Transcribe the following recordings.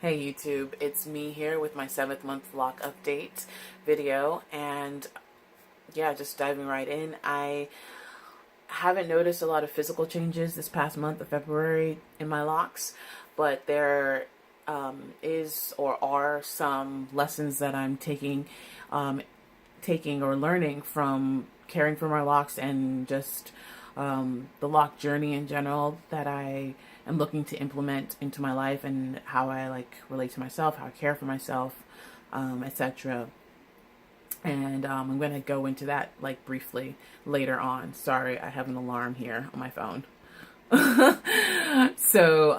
Hey YouTube, it's me here with my 7th month lock update video, and yeah, just diving right in. I haven't noticed a lot of physical changes this past month of February in my locks, but there is or are some lessons that I'm taking or learning from caring for my locks and just the lock journey in general that I am looking to implement into my life, and how I relate to myself, how I care for myself, etc. And I'm going to go into that briefly later on. Sorry, I have an alarm here on my phone. So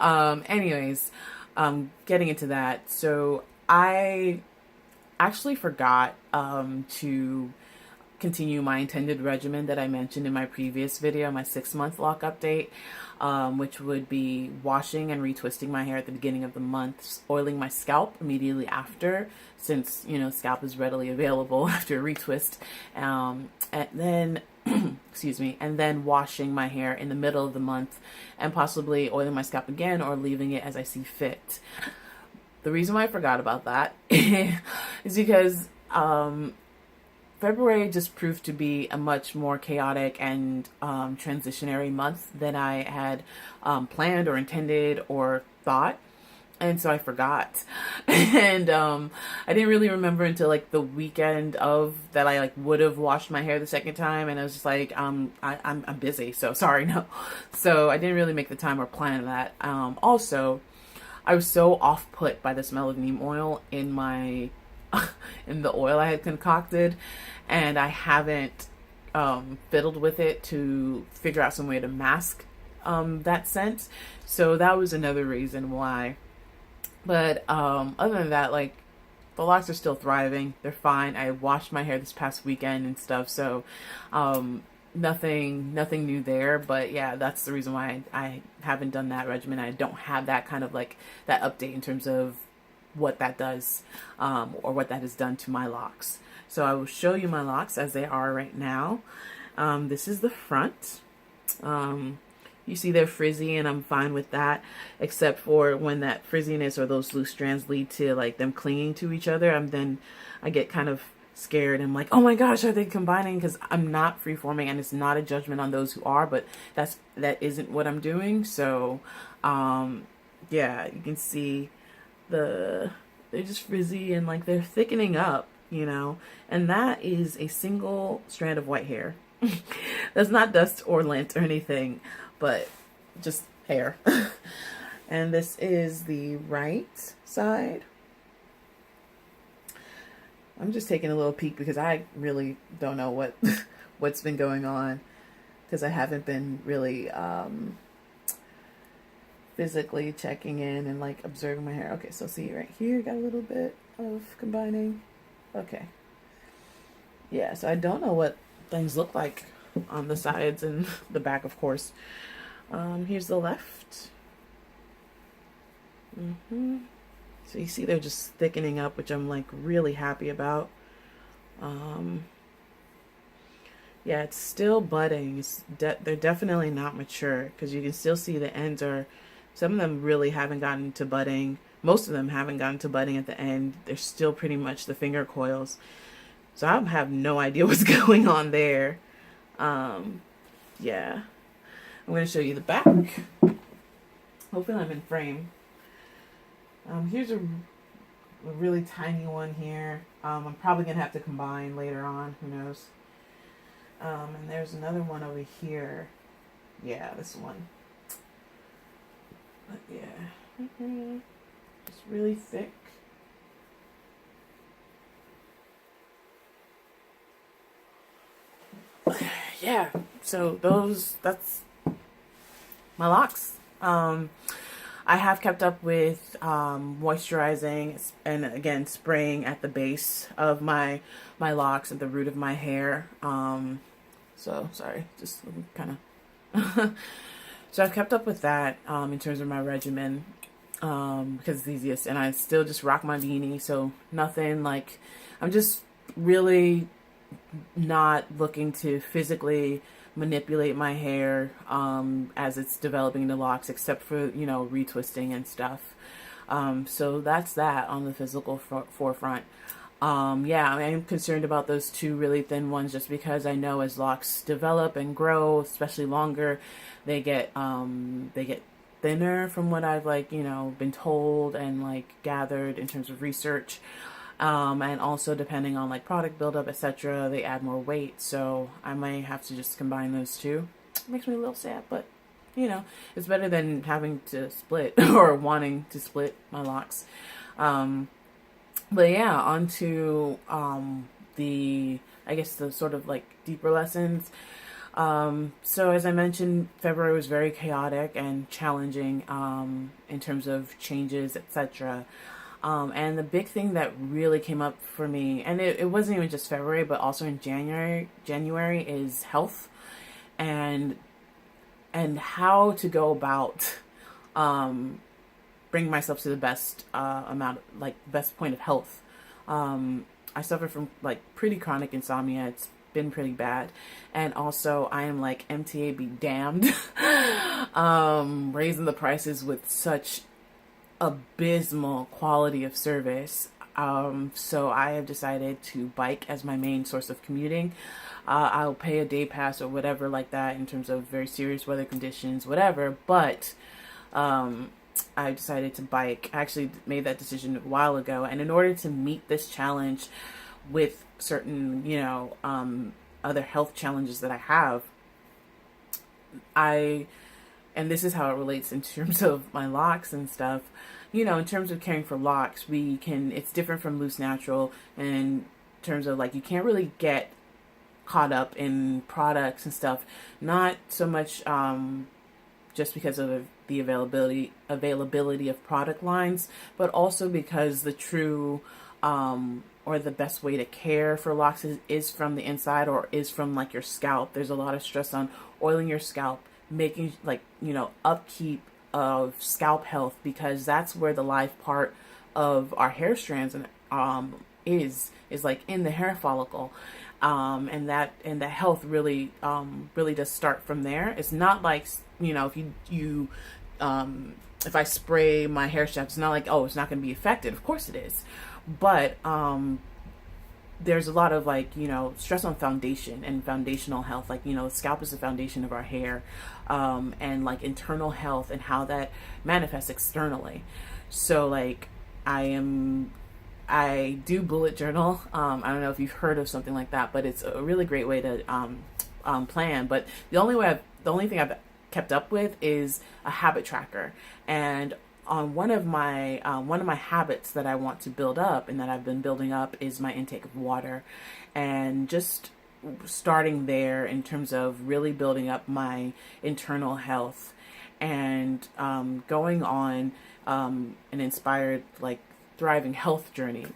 anyways, getting into that. So I actually forgot to continue my intended regimen that I mentioned in my previous video, my 6-month lock update, which would be washing and retwisting my hair at the beginning of the month, oiling my scalp immediately after, since scalp is readily available after a retwist, and then excuse me, and then washing my hair in the middle of the month and possibly oiling my scalp again or leaving it as I see fit. The reason why I forgot about that is because February just proved to be a much more chaotic and transitionary month than I had planned or intended or thought. And so I forgot. And I didn't really remember until the weekend of that I would have washed my hair the second time, and I was just I'm busy, so sorry, no. So I didn't really make the time or plan that. Also, I was so off put by the smell of neem oil in my in the oil I had concocted, and I haven't fiddled with it to figure out some way to mask that scent. So that was another reason why. But other than that, the locks are still thriving. They're fine. I washed my hair this past weekend and stuff, so nothing new there. But yeah, that's the reason why I haven't done that regimen. I don't have that kind of that update in terms of what that does or what that has done to my locks. So I will show you my locks as they are right now. This is the front. You see they're frizzy, and I'm fine with that, except for when that frizziness or those loose strands lead to them clinging to each other. I get kind of scared. I'm like, oh my gosh, are they combining? Because I'm not freeforming, and it's not a judgment on those who are, but that isn't what I'm doing. So yeah, you can see they're just frizzy, and they're thickening up, and that is a single strand of white hair. That's not dust or lint or anything, but just hair. And this is the right side. I'm just taking a little peek because I really don't know what's been going on, because I haven't been really physically checking in and observing my hair. Okay, so see right here, got a little bit of combining. Okay. Yeah, so I don't know what things look like on the sides and the back, of course. Here's the left. So you see they're just thickening up, which I'm really happy about. Yeah, it's still budding. They're definitely not mature, because you can still see the ends some of them really haven't gotten to budding. Most of them haven't gotten to budding at the end. They're still pretty much the finger coils. So I have no idea what's going on there. Yeah. I'm going to show you the back. Hopefully I'm in frame. Here's a really tiny one here. I'm probably going to have to combine later on. Who knows? And there's another one over here. Yeah, this one. But yeah. Just really thick. Yeah, so that's my locks. I have kept up with moisturizing and again spraying at the base of my locks, at the root of my hair. So sorry, just kind of. So I've kept up with that in terms of my regimen, because it's easiest, and I still just rock my beanie. So nothing I'm just really not looking to physically manipulate my hair as it's developing into locks, except for retwisting and stuff. So that's that on the physical forefront. Yeah, I am concerned about those two really thin ones just because I know as locks develop and grow, especially longer, they get thinner from what I've been told and gathered in terms of research. And also depending on product buildup, etc., they add more weight. So I might have to just combine those two. It makes me a little sad, but it's better than having to split or wanting to split my locks. But yeah, on to the sort of deeper lessons. So as I mentioned, February was very chaotic and challenging in terms of changes, etc. And the big thing that really came up for me, and it wasn't even just February, but also in January is health and how to go about bring myself to the best best point of health. I suffer from pretty chronic insomnia. It's been pretty bad, and also I am MTA be damned, raising the prices with such abysmal quality of service. So I have decided to bike as my main source of commuting. I'll pay a day pass or whatever like that in terms of very serious weather conditions, whatever. But I decided to bike. I actually made that decision a while ago. And in order to meet this challenge with certain, other health challenges that I have, and this is how it relates in terms of my locks and stuff. In terms of caring for locks, it's different from loose natural in terms of you can't really get caught up in products and stuff. Not so much just because of the availability of product lines, but also because the true or the best way to care for locks is from the inside or is from your scalp. There's a lot of stress on oiling your scalp, making upkeep of scalp health, because that's where the live part of our hair strands and is in the hair follicle. And the health really does start from there. It's not if I spray my hair shaft, it's not it's not going to be effective. Of course it is, but there's a lot of stress on foundation and foundational health. Scalp is the foundation of our hair, and internal health and how that manifests externally. So I do bullet journal. I don't know if you've heard of something like that, but it's a really great way to plan. But the only thing I've kept up with is a habit tracker. And on one of my habits that I want to build up and that I've been building up is my intake of water, and just starting there in terms of really building up my internal health and going on an inspired thriving health journey,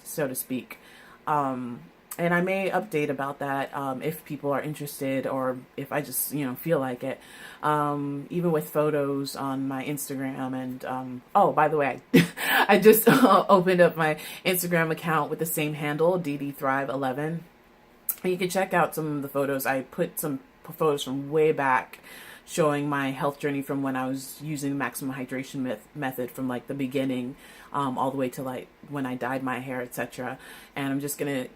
so to speak. And I may update about that if people are interested, or if I just feel like it. Even with photos on my Instagram, and oh, by the way, I just opened up my Instagram account with the same handle, ddthrive11. And you can check out some of the photos. I put some photos from way back, showing my health journey from when I was using maximum hydration method from the beginning, all the way to when I dyed my hair, etc. And I'm just gonna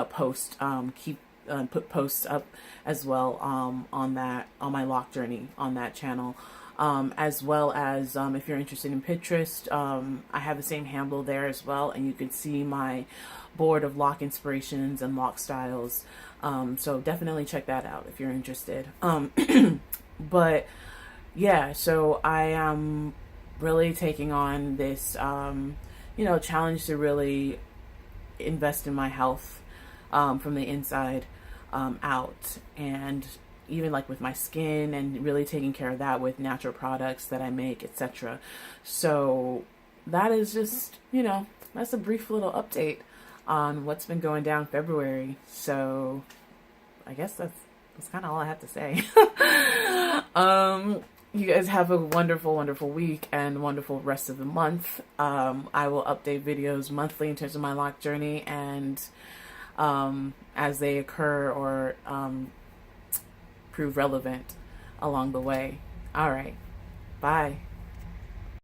post put posts up as well on my lock journey on that channel, as well as if you're interested in Pinterest, I have the same handle there as well, and you can see my board of lock inspirations and lock styles. So definitely check that out if you're interested. But yeah, so I am really taking on this challenge to really invest in my health from the inside out, and even with my skin, and really taking care of that with natural products that I make, etc. So that is just that's a brief little update on what's been going down February. So I guess that's kind of all I have to say. You guys have a wonderful, wonderful week and wonderful rest of the month. I will update videos monthly in terms of my lock journey, and as they occur or prove relevant along the way. All right. Bye.